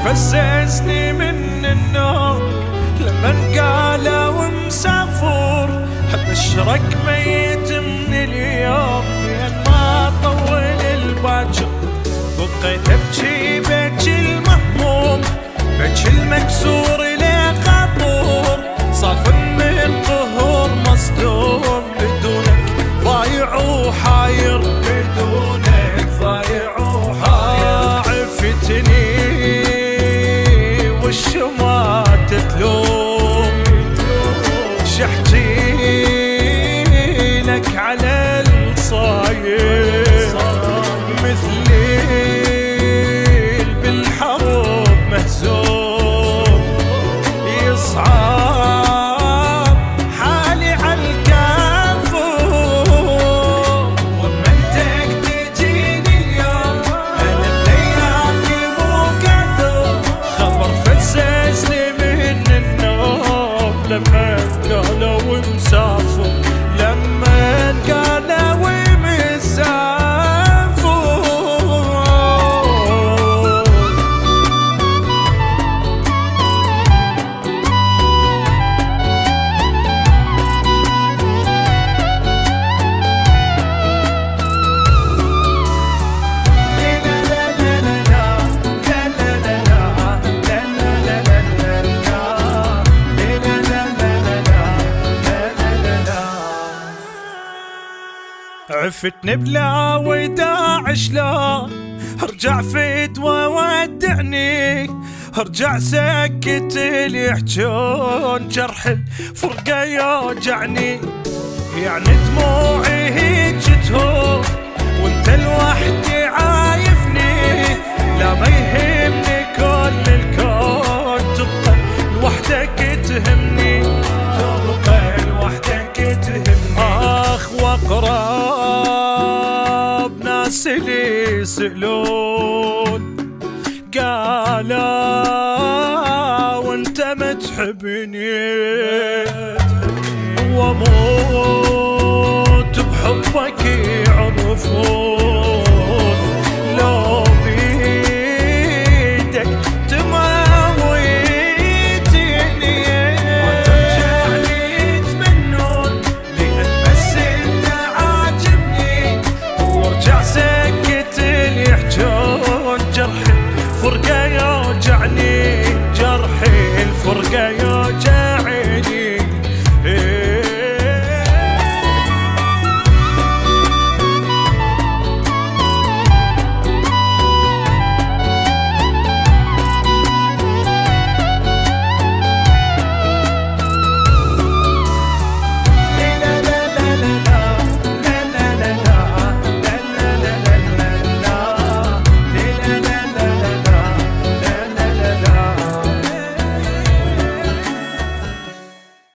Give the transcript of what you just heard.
فززني من النوم لمن قالوا مسافر، ابشرك ميت من اليوم لين ما طول الباجر. بقيت ابكي بكي المهموم، بكي المكسور ليه خطور، صاف من قهور مصدوم، بدونك ضايع وحاير، بدونك ضايع وحاير. عفتني والشما تتلوم، شحجي لك على الصاير، مثلي بالحروب مهزوم، يصعب حالي عالكافور. ومنتك تجيني اليوم انا بليالي مو قادر، خبر فززني من النوم لما قالوا مسافر، لما قالوا عفتني بلا وداع شلون ارجع فدوى ودعني، ارجع سكت اللي يحجون، جرح الفرقة يوجعني، يعني دموعي هيج تهون وانت لوحدي عايفني، لا ما يهمني كل الكون، تبقى لوحدك تهمني، تبقى لوحدك تهمني. اخ واقرب ناس اللي يسألون، قالوا وانت ما تحبني، واموت بحبك يعرفون، لو بيدك تموتني وترجعني يتمنون، لأن بس انت عاجبني، وارجع سكت اللي يحجون، جرح الفرقة يوجعني، جرح الفرقة